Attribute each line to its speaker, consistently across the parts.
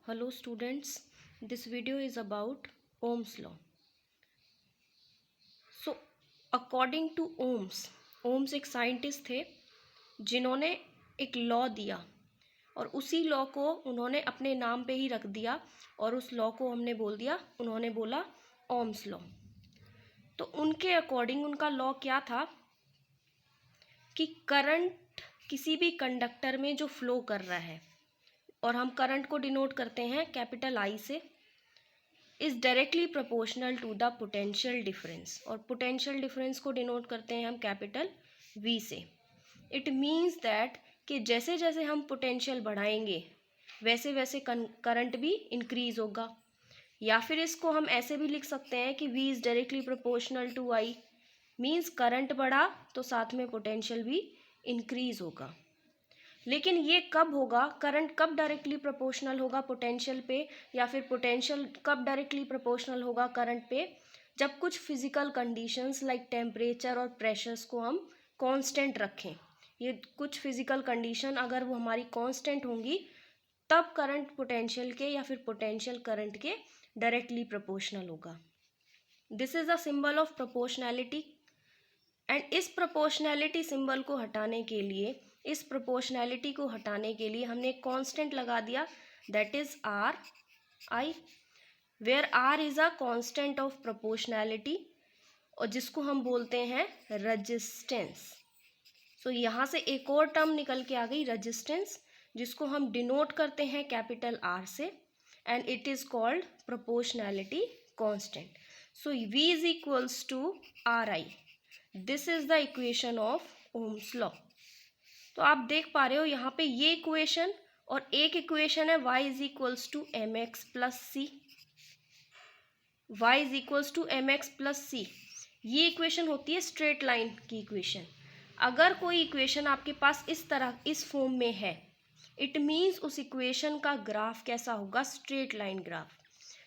Speaker 1: Hello students, this video is about Ohm's law. So according to Ohms एक scientist थे जिन्होंने एक law दिया और उसी लॉ को उन्होंने अपने नाम पे ही रख दिया और उस लॉ को उन्होंने बोला ओम्स लॉ। तो उनके अकॉर्डिंग उनका लॉ क्या था कि करंट किसी भी कंडक्टर में जो फ्लो कर रहा है और हम करंट को डिनोट करते हैं कैपिटल आई से, is directly proportional to the potential difference, और पोटेंशियल डिफरेंस को डिनोट करते हैं हम कैपिटल वी से। इट मीन्स दैट कि जैसे जैसे हम पोटेंशियल बढ़ाएंगे वैसे वैसे करंट भी इंक्रीज होगा, या फिर इसको हम ऐसे भी लिख सकते हैं कि V is directly proportional to I, means current बढ़ा तो साथ में पोटेंशियल भी इंक्रीज होगा। लेकिन ये कब होगा, करंट कब डायरेक्टली प्रोपोर्शनल होगा पोटेंशियल पे, या फिर पोटेंशियल कब डायरेक्टली प्रोपोर्शनल होगा करंट पे, जब कुछ फिजिकल कंडीशंस लाइक टेम्परेचर और प्रेशर्स को हम कांस्टेंट रखें। ये कुछ फिजिकल कंडीशन अगर वो हमारी कांस्टेंट होंगी तब करंट पोटेंशियल के या फिर पोटेंशियल करंट के डायरेक्टली प्रोपोर्शनल होगा। This is a symbol of proportionality, and इस प्रोपोर्शनैलिटी सिंबल को हटाने के लिए, इस प्रोपोर्शनैलिटी को हटाने के लिए हमने एक कांस्टेंट लगा दिया, that is R I, where R is a constant of proportionality और जिसको हम बोलते हैं रेजिस्टेंस। सो यहाँ से एक और टर्म निकल के आ गई रेजिस्टेंस, जिसको हम डिनोट करते हैं कैपिटल आर से, and it is called proportionality constant. So V is equals to R I, this is the equation of Ohm's law. तो आप देख पा रहे हो यहाँ पे ये इक्वेशन और एक इक्वेशन है y is equals to M x plus c, y is equals to M x plus c. ये इक्वेशन होती है स्ट्रेट लाइन की इक्वेशन। अगर कोई इक्वेशन आपके पास इस तरह इस फॉर्म में है, इट मीन्स उस इक्वेशन का ग्राफ कैसा होगा, straight line graph,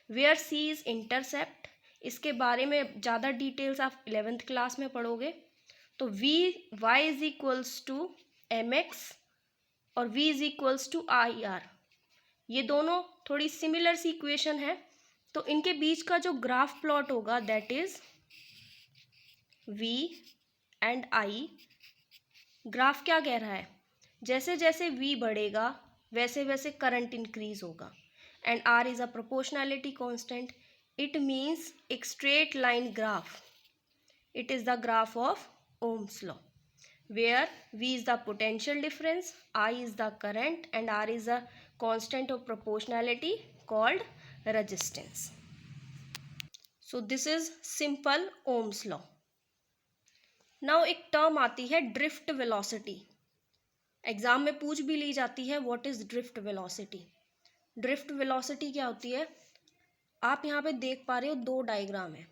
Speaker 1: where C is intercept. इसके बारे में ज़्यादा डिटेल्स आप 11th क्लास में पढ़ोगे। तो Y is equals to M X और v is equals to I R, ये दोनों थोड़ी सिमिलर सी इक्वेशन है। तो इनके बीच का जो ग्राफ प्लॉट होगा that is v and i। Graph क्या कह रहा है, जैसे जैसे v बढ़ेगा वैसे वैसे करंट इंक्रीज होगा, and r is a proportionality constant. It means एक straight line graph, it is the graph of Ohm's law, where V is the potential difference, I is the current, and R is a constant of proportionality called resistance. So this is simple Ohm's law. Now एक term आती है drift velocity, exam में पूछ भी ली जाती है, what is drift velocity. Drift velocity क्या होती है, आप यहाँ पे देख पा रहे हो दो डायग्राम है,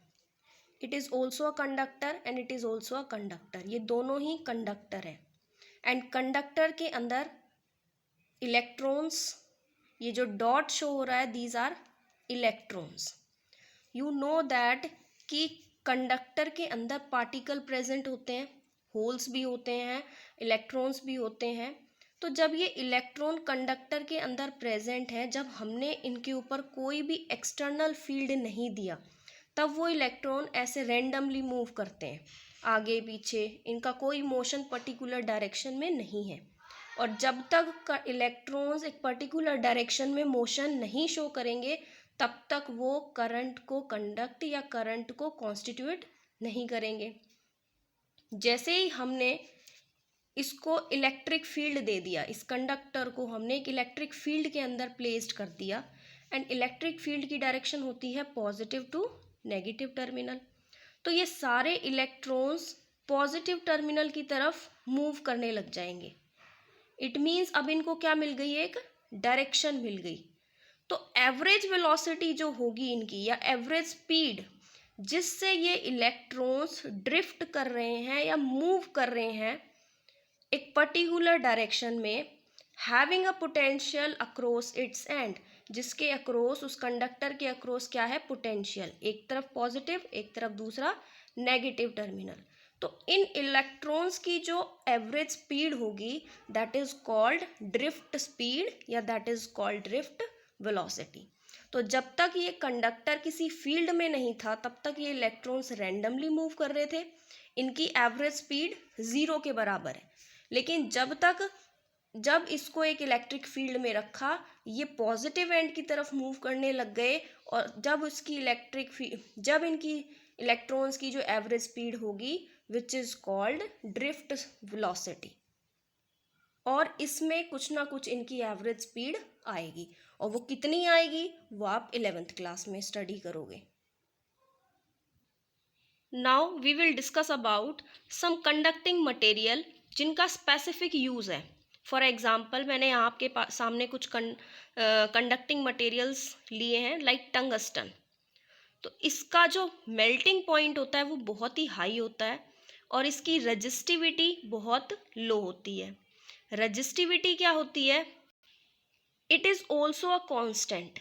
Speaker 1: it is also a conductor and it is also a conductor, ये दोनों ही कंडक्टर है। एंड कंडक्टर के अंदर इलेक्ट्रॉन्स, ये जो डॉट शो हो रहा है these are electrons. You know that कि कंडक्टर के अंदर पार्टिकल प्रेजेंट होते हैं, होल्स भी होते हैं, इलेक्ट्रॉन्स भी होते हैं। तो जब ये इलेक्ट्रॉन कंडक्टर के अंदर प्रेजेंट है, जब हमने इनके ऊपर कोई भी एक्सटर्नल फील्ड नहीं दिया, तब वो इलेक्ट्रॉन ऐसे रैंडमली मूव करते हैं आगे पीछे, इनका कोई मोशन पर्टिकुलर डायरेक्शन में नहीं है। और जब तक इलेक्ट्रॉन्स एक पर्टिकुलर डायरेक्शन में मोशन नहीं शो करेंगे तब तक वो करंट को कंडक्ट या करंट को कॉन्स्टिट्यूट नहीं करेंगे। जैसे ही हमने इसको इलेक्ट्रिक फील्ड दे दिया, इस कंडक्टर को हमने एक इलेक्ट्रिक फील्ड के अंदर प्लेस्ड कर दिया, एंड इलेक्ट्रिक फील्ड की डायरेक्शन होती है पॉजिटिव टू नेगेटिव टर्मिनल, तो ये सारे इलेक्ट्रॉन्स पॉजिटिव टर्मिनल की तरफ मूव करने लग जाएंगे। इट मीन्स अब इनको क्या मिल गई, एक डायरेक्शन मिल गई। तो एवरेज वेलोसिटी जो होगी इनकी, या एवरेज स्पीड जिससे ये इलेक्ट्रॉन्स ड्रिफ्ट कर रहे हैं या मूव कर रहे हैं एक पर्टिकुलर डायरेक्शन में, having a potential across its and, जिसके अक्रॉस, उस कंडक्टर के अक्रॉस क्या है, पोटेंशियल, एक तरफ पॉजिटिव एक तरफ दूसरा नेगेटिव टर्मिनल। तो इन इलेक्ट्रॉन्स की जो एवरेज स्पीड होगी that is called drift speed, या that is called drift velocity. तो जब तक ये कंडक्टर किसी फील्ड में नहीं था तब तक ये इलेक्ट्रॉन्स रैंडमली मूव कर रहे थे, इनकी एवरेज स्पीड 0 के बराबर है। लेकिन जब इसको एक इलेक्ट्रिक फील्ड में रखा, ये पॉजिटिव एंड की तरफ मूव करने लग गए, और जब इनकी इलेक्ट्रॉन्स की जो एवरेज स्पीड होगी which is called drift velocity, और इसमें कुछ ना कुछ इनकी एवरेज स्पीड आएगी, और वो कितनी आएगी वो आप 11th क्लास में स्टडी करोगे। Now we will discuss about some conducting material जिनका स्पेसिफिक यूज़ है। फॉर एग्जाम्पल मैंने आपके सामने कुछ कंडक्टिंग मटेरियल्स लिए हैं लाइक टंगस्टन। तो इसका जो मेल्टिंग पॉइंट होता है वो बहुत ही हाई होता है और इसकी रेजिस्टिविटी बहुत लो होती है। रेजिस्टिविटी क्या होती है? It is also a constant.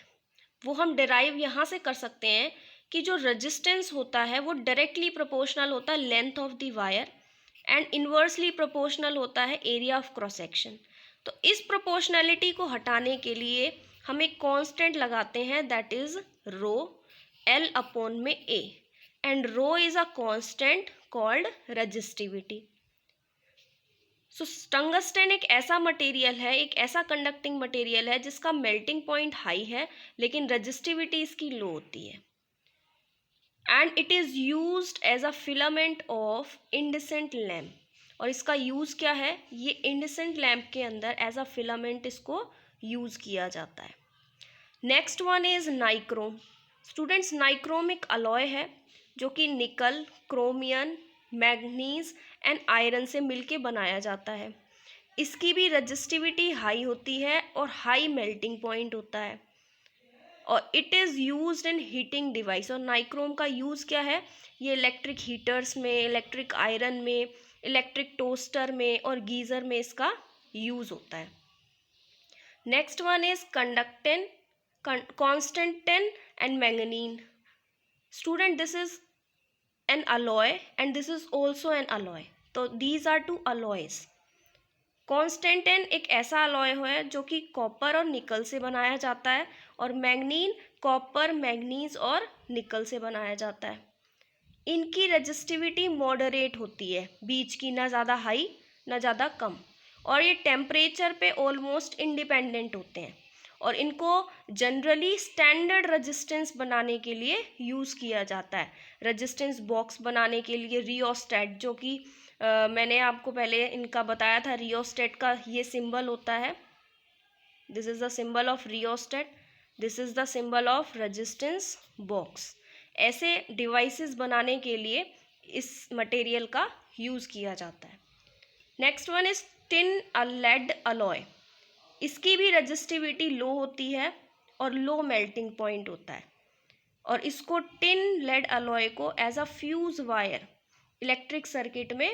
Speaker 1: वो हम डिराइव यहाँ से कर सकते हैं कि जो रेजिस्टेंस होता है वो डायरेक्टली प्रोपोर्शनल होता है length of the wire and inversely proportional होता है एरिया ऑफ क्रॉस सेक्शन। तो इस प्रोपोर्शनैलिटी को हटाने के लिए हम एक कांस्टेंट लगाते हैं that is rho, L upon में A, and rho is a constant called resistivity. So tungsten एक ऐसा मटेरियल है, एक ऐसा कंडक्टिंग मटेरियल है जिसका मेल्टिंग पॉइंट हाई है लेकिन रेजिस्टिविटी इसकी लो होती है, and it is used as a filament of incandescent lamp. और इसका यूज़ क्या है? ये इंडिसेंट लैम्प के अंदर एज अ फिलामेंट इसको यूज़ किया जाता है। Next one is nichrome. Students, nichrome एक अलॉय है जो कि निकल, क्रोमियम, मैग्नीज एंड आयरन से मिलके बनाया जाता है। इसकी भी रेजिस्टिविटी हाई होती है और हाई मेल्टिंग पॉइंट होता है, और it is used in heating device. और नाइक्रोम का यूज़ क्या है? ये इलेक्ट्रिक हीटर्स में, इलेक्ट्रिक आयरन में, इलेक्ट्रिक टोस्टर में और गीज़र में इसका यूज़ होता है। नेक्स्ट वन इज कंडक्टेन, constantan and manganin. Student, this is an alloy and this is also an alloy. तो these are two alloys. Constantan एक ऐसा अलॉय है जो कि कॉपर और निकल से बनाया जाता है, और मैग्नीन कॉपर, मैग्नीज और निकल से बनाया जाता है। इनकी रेजिस्टिविटी मॉडरेट होती है, बीच की, ना ज़्यादा हाई ना ज़्यादा कम, और ये टेम्परेचर पे ऑलमोस्ट इंडिपेंडेंट होते हैं, और इनको जनरली स्टैंडर्ड रेजिस्टेंस बनाने के लिए यूज़ किया जाता है। रेजिस्टेंस बॉक्स बनाने के लिए रियोस्टेट, जो कि मैंने आपको पहले इनका बताया था, रियोस्टेट का ये सिंबल होता है, this is the symbol of rheostat, this is the symbol of resistance box. ऐसे डिवाइसेस बनाने के लिए इस मटेरियल का यूज़ किया जाता है। Next one is tin a lead alloy. इसकी भी रेजिस्टिविटी लो होती है और लो मेल्टिंग पॉइंट होता है, और इसको टिन लेड अलॉय को as a fuse wire electric circuit में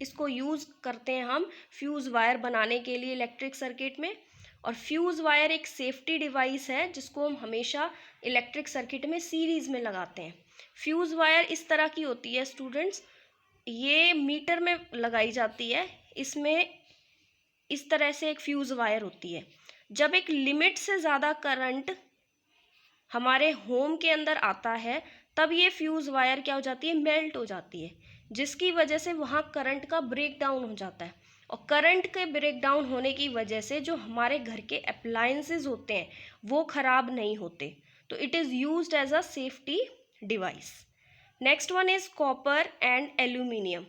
Speaker 1: इसको यूज़ करते हैं हम फ्यूज़ वायर बनाने के लिए इलेक्ट्रिक सर्किट में। और फ्यूज़ वायर एक सेफ्टी डिवाइस है जिसको हम हमेशा इलेक्ट्रिक सर्किट में सीरीज़ में लगाते हैं। फ्यूज़ वायर इस तरह की होती है स्टूडेंट्स, ये मीटर में लगाई जाती है। इसमें इस तरह से एक फ्यूज़ वायर होती है। जब एक लिमिट से ज़्यादा करंट हमारे होम के अंदर आता है तब ये फ्यूज़ वायर क्या हो जाती है? मेल्ट हो जाती है, जिसकी वजह से वहाँ करंट का ब्रेक डाउन हो जाता है, और करंट के ब्रेक डाउन होने की वजह से जो हमारे घर के अप्लायंसेस होते हैं वो ख़राब नहीं होते। तो it is used as a safety device. Next one is copper and aluminium.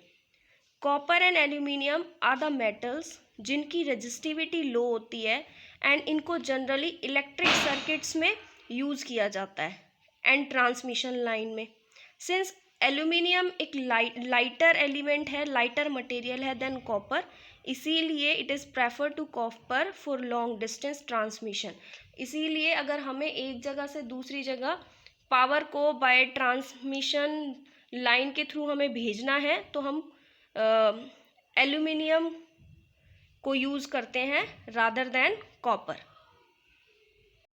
Speaker 1: Copper and aluminium are the metals जिनकी रेजिस्टिविटी लो होती है, एंड इनको जनरली इलेक्ट्रिक सर्किट्स में यूज़ किया जाता है एंड ट्रांसमिशन लाइन में। सिंस एल्यूमिनियम एक लाइटर एलिमेंट है, लाइटर मटेरियल है देन कॉपर, इसीलिए it is prefer to copper for long distance transmission. इसीलिए अगर हमें एक जगह से दूसरी जगह पावर को बाय ट्रांसमिशन लाइन के थ्रू हमें भेजना है तो हम एल्यूमिनियम को यूज़ करते हैं रादर देन कॉपर।